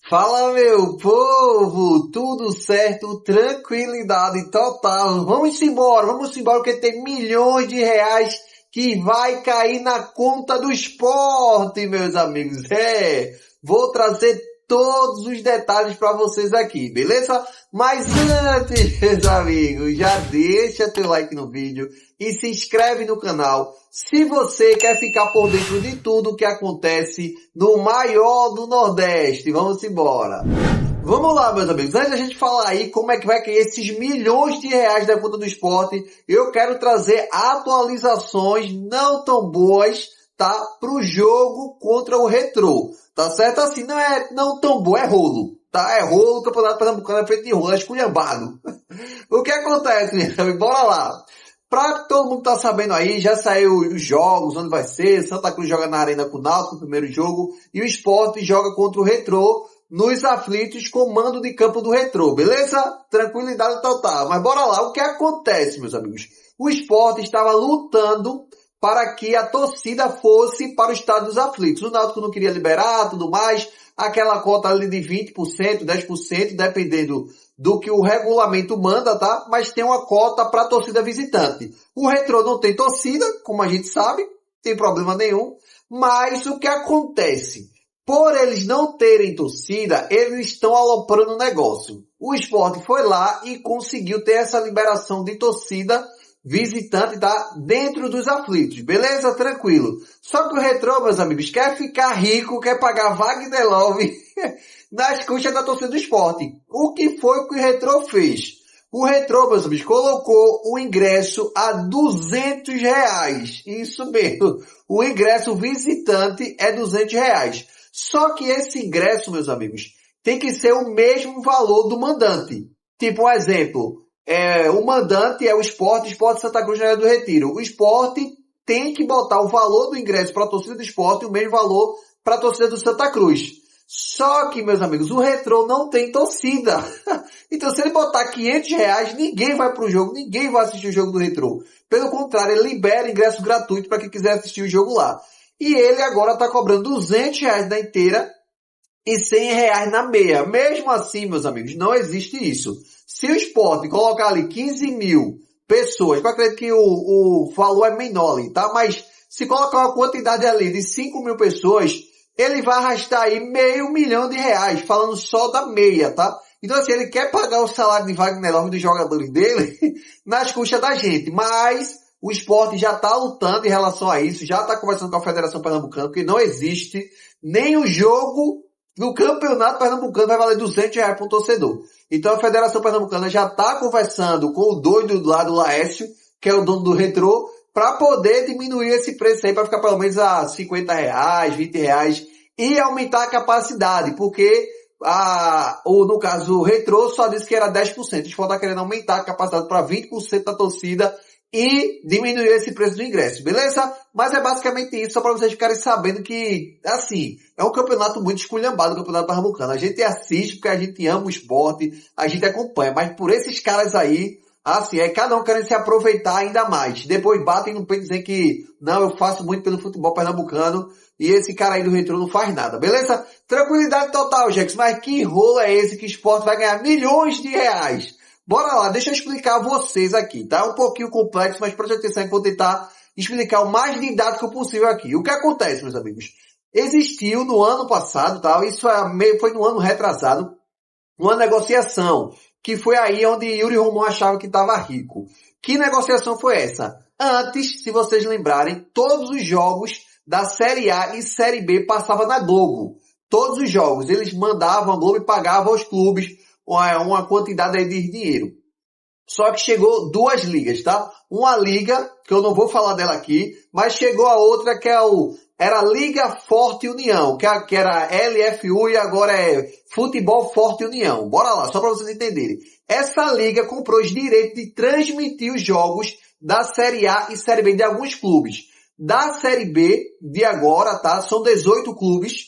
Fala, meu povo, tudo certo, tranquilidade total. Vamos embora, porque tem milhões de reais que vai cair na conta do esporte, meus amigos. Vou trazer todos os detalhes para vocês aqui, beleza? Mas antes, meus amigos, já deixa teu like no vídeo e se inscreve no canal. Se você quer ficar por dentro de tudo que acontece no maior do Nordeste, vamos embora. Vamos lá, meus amigos. Antes da gente falar aí como é que vai cair esses milhões de reais da conta do esporte, eu quero trazer atualizações não tão boas, tá? Pro jogo contra o Retrô. Tá certo? Assim, não é não tão bom, é rolo. Tá? É rolo, o Campeonato Pernambucano é feito de rolo, é esculhambado. O que acontece, meu amigo? Bora lá. Pra todo mundo tá sabendo aí, já saiu os jogos, onde vai ser. Santa Cruz joga na Arena com o Náutico no primeiro jogo. E o Sport joga contra o Retrô nos aflitos, comando de campo do Retrô. Beleza? Tranquilidade total. Mas bora lá. O que acontece, meus amigos? O Sport estava lutando para que a torcida fosse para o estádio dos aflitos. O Náutico não queria liberar, tudo mais. Aquela cota ali de 20%, 10%, dependendo do que o regulamento manda, tá? Mas tem uma cota para a torcida visitante. O Retrô não tem torcida, como a gente sabe, tem problema nenhum. Mas o que acontece? Por eles não terem torcida, eles estão aloprando o negócio. O Sport foi lá e conseguiu ter essa liberação de torcida visitante, tá? Dentro dos aflitos. Beleza? Tranquilo. Só que o Retrô, meus amigos, quer ficar rico, quer pagar Wagner Love nas custas da torcida do Sport. O que foi que o Retrô fez? O Retrô, meus amigos, colocou o ingresso a R$ 200. Isso mesmo. O ingresso visitante é R$ 200. Só que esse ingresso, meus amigos, tem que ser o mesmo valor do mandante. Tipo um exemplo. O mandante é o Sport Santa Cruz na Ilha do Retiro. O Sport tem que botar o valor do ingresso para a torcida do Sport e o mesmo valor para a torcida do Santa Cruz. Só que, meus amigos, o Retrô não tem torcida. Então, se ele botar R$ 500, ninguém vai pro jogo, ninguém vai assistir o jogo do Retrô. Pelo contrário, ele libera ingresso gratuito para quem quiser assistir o jogo lá. E ele agora está cobrando R$ 200 na inteira e R$ 100 na meia. Mesmo assim, meus amigos, não existe isso. Se o Sport colocar ali 15 mil pessoas, eu acredito que o valor é menor ali, tá? Mas se colocar uma quantidade ali de 5 mil pessoas, ele vai arrastar aí R$ 500 mil, falando só da meia, tá? Então assim, ele quer pagar o salário de Wagner Love dos jogadores dele nas custas da gente, mas o Sport já está lutando em relação a isso, já está conversando com a Federação Pernambucana, porque não existe nem o jogo do Campeonato Pernambucano vai valer R$ 200 para um torcedor. Então a Federação Pernambucana já está conversando com o doido lá do Laércio, que é o dono do Retrô, para poder diminuir esse preço aí para ficar pelo menos a R$ 50, R$ 20 e aumentar a capacidade, porque no caso o Retrô só disse que era 10%. O Sport está querendo aumentar a capacidade para 20% da torcida e diminuir esse preço do ingresso, beleza? Mas é basicamente isso, só para vocês ficarem sabendo que, assim, é um campeonato muito esculhambado, o Campeonato Pernambucano. A gente assiste porque a gente ama o esporte, a gente acompanha, mas por esses caras aí, assim, é cada um querendo se aproveitar ainda mais. Depois batem no peito e dizem que, não, eu faço muito pelo futebol pernambucano e esse cara aí do Retrô não faz nada, beleza? Tranquilidade total, Jax, mas que rolo é esse que o esporte vai ganhar milhões de reais? Bora lá, deixa eu explicar a vocês aqui, tá? É um pouquinho complexo, mas preste atenção que eu vou tentar explicar o mais didático possível aqui. O que acontece, meus amigos? Existiu no ano passado, tá? Isso foi no ano retrasado, uma negociação, que foi aí onde Yuri Romão achava que estava rico. Que negociação foi essa? Antes, se vocês lembrarem, todos os jogos da Série A e Série B passavam na Globo. Todos os jogos, eles mandavam, a Globo e pagava aos clubes uma quantidade aí de dinheiro. Só que chegou duas ligas, tá? Uma liga, que eu não vou falar dela aqui, mas chegou a outra que era Liga Forte União, que era LFU e agora é Futebol Forte União. Bora lá, só para vocês entenderem. Essa liga comprou os direitos de transmitir os jogos da Série A e Série B de alguns clubes. Da Série B de agora, tá? São 18 clubes,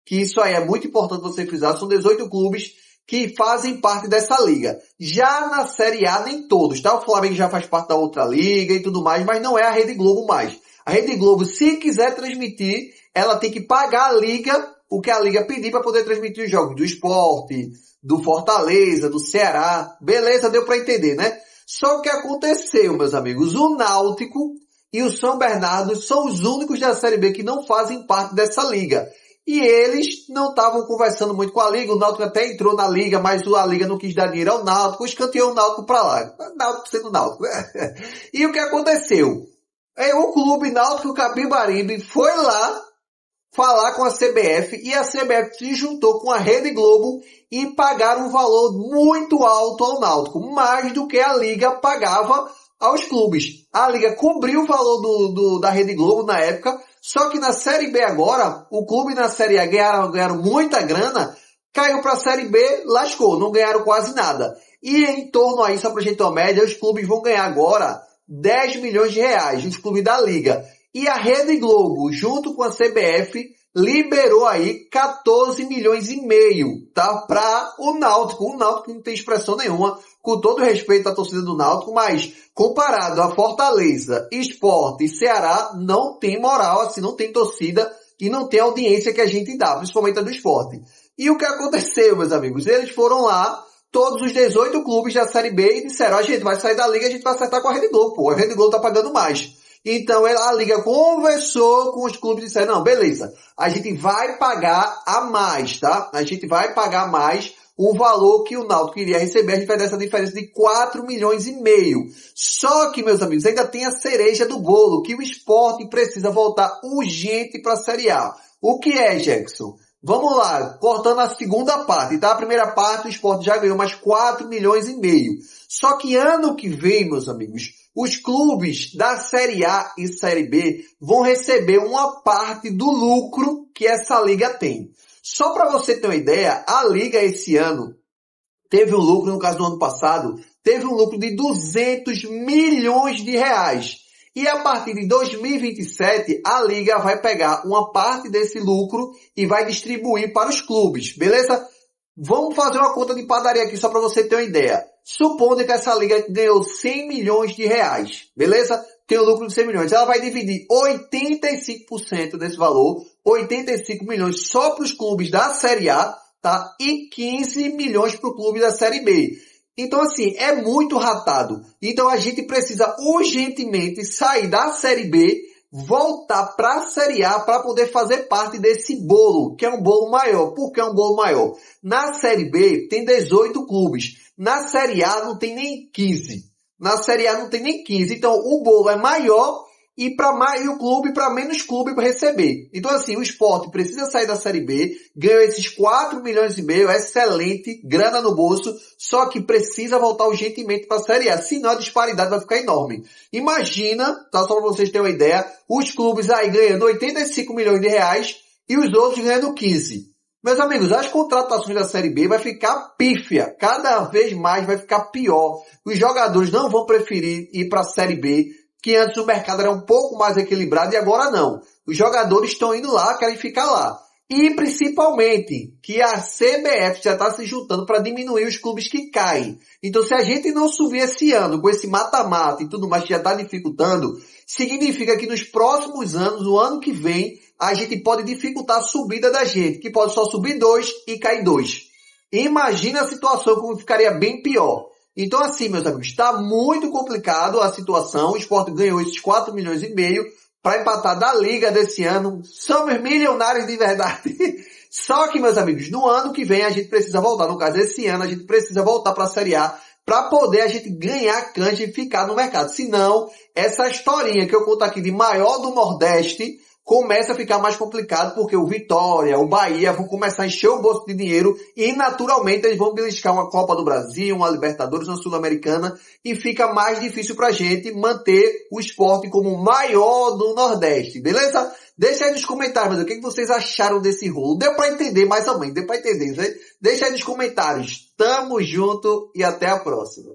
que isso aí é muito importante você frisar, são 18 clubes que fazem parte dessa liga. Já na Série A, nem todos, tá? O Flamengo já faz parte da outra liga e tudo mais, mas não é a Rede Globo mais. A Rede Globo, se quiser transmitir, ela tem que pagar a liga o que a Liga pedir para poder transmitir os jogos do Sport, do Fortaleza, do Ceará. Beleza, deu para entender, né? Só que aconteceu, meus amigos, o Náutico e o São Bernardo são os únicos da Série B que não fazem parte dessa liga. E eles não estavam conversando muito com a Liga, o Náutico até entrou na Liga, mas a Liga não quis dar dinheiro ao Náutico, escanteou o Náutico para lá. Náutico sendo Náutico. E o que aconteceu? O clube Náutico Capibaribe foi lá falar com a CBF e a CBF se juntou com a Rede Globo e pagaram um valor muito alto ao Náutico, mais do que a Liga pagava aos clubes. A Liga cobriu o valor da Rede Globo na época, só que na Série B agora, o clube na Série A ganharam muita grana, caiu para a Série B, lascou, não ganharam quase nada. E em torno aí, só para a gente ter uma média, os clubes vão ganhar agora 10 milhões de reais, os clubes da Liga. E a Rede Globo, junto com a CBF, liberou aí 14 milhões e meio, tá? Para o Náutico. O Náutico não tem expressão nenhuma, com todo respeito à torcida do Náutico, mas comparado a Fortaleza, Sport e Ceará, não tem moral, assim, não tem torcida e não tem audiência que a gente dá, principalmente a do Sport. E o que aconteceu, meus amigos? Eles foram lá, todos os 18 clubes da Série B, e disseram, a gente vai sair da Liga, a gente vai acertar com a Rede Globo, pô. A Rede Globo tá pagando mais. Então a Liga conversou com os clubes e disseram, não, beleza, a gente vai pagar a mais, tá? A gente vai pagar mais o valor que o Náutico iria receber, a gente vai dar essa diferença de 4 milhões e meio. Só que, meus amigos, ainda tem a cereja do bolo, que o Sport precisa voltar urgente para a Série A. O que é, Jackson? Vamos lá, cortando a segunda parte, tá? A primeira parte, o Sport já ganhou mais 4 milhões e meio. Só que ano que vem, meus amigos, os clubes da Série A e Série B vão receber uma parte do lucro que essa liga tem. Só para você ter uma ideia, a liga esse ano teve um lucro, no caso do ano passado, teve um lucro de 200 milhões de reais. E a partir de 2027, a liga vai pegar uma parte desse lucro e vai distribuir para os clubes, beleza? Vamos fazer uma conta de padaria aqui só para você ter uma ideia. Supondo que essa liga ganhou 100 milhões de reais, beleza? Tem um lucro de 100 milhões. Ela vai dividir 85% desse valor, 85 milhões só para os clubes da Série A, tá? E 15 milhões para o clube da Série B. Então, assim, é muito ratado. Então, a gente precisa urgentemente sair da Série B, voltar para a Série A para poder fazer parte desse bolo, que é um bolo maior. Por que é um bolo maior? Na Série B tem 18 clubes. Na Série A não tem nem 15. Na Série A não tem nem 15. Então, o bolo é maior e o clube para menos clube para receber. Então, assim, o Sport precisa sair da Série B, ganhou esses 4 milhões e meio, excelente, grana no bolso, só que precisa voltar urgentemente para a Série A, senão a disparidade vai ficar enorme. Imagina, tá, só para vocês terem uma ideia, os clubes aí ganhando 85 milhões de reais e os outros ganhando 15. Meus amigos, as contratações da Série B vai ficar pífia, cada vez mais vai ficar pior. Os jogadores não vão preferir ir para a Série B, que antes o mercado era um pouco mais equilibrado e agora não. Os jogadores estão indo lá, querem ficar lá. E principalmente que a CBF já está se juntando para diminuir os clubes que caem. Então se a gente não subir esse ano com esse mata-mata e tudo mais que já está dificultando, significa que nos próximos anos, no ano que vem, a gente pode dificultar a subida da gente, que pode só subir 2 e cair 2. Imagina a situação como ficaria bem pior. Então assim, meus amigos, está muito complicado a situação. O Sport ganhou esses 4 milhões e meio para empatar da Liga desse ano. Somos milionários de verdade. Só que, meus amigos, no ano que vem a gente precisa voltar. No caso, esse ano a gente precisa voltar para a Série A para poder a gente ganhar cancha e ficar no mercado. Senão, essa historinha que eu conto aqui de maior do Nordeste começa a ficar mais complicado porque o Vitória, o Bahia vão começar a encher o bolso de dinheiro e naturalmente eles vão beliscar uma Copa do Brasil, uma Libertadores, uma Sul-Americana e fica mais difícil pra gente manter o Sport como o maior do Nordeste, beleza? Deixa aí nos comentários, o que vocês acharam desse rolo? Deu pra entender mais ou menos, deu pra entender, né? Deixa aí nos comentários. Tamo junto e até a próxima.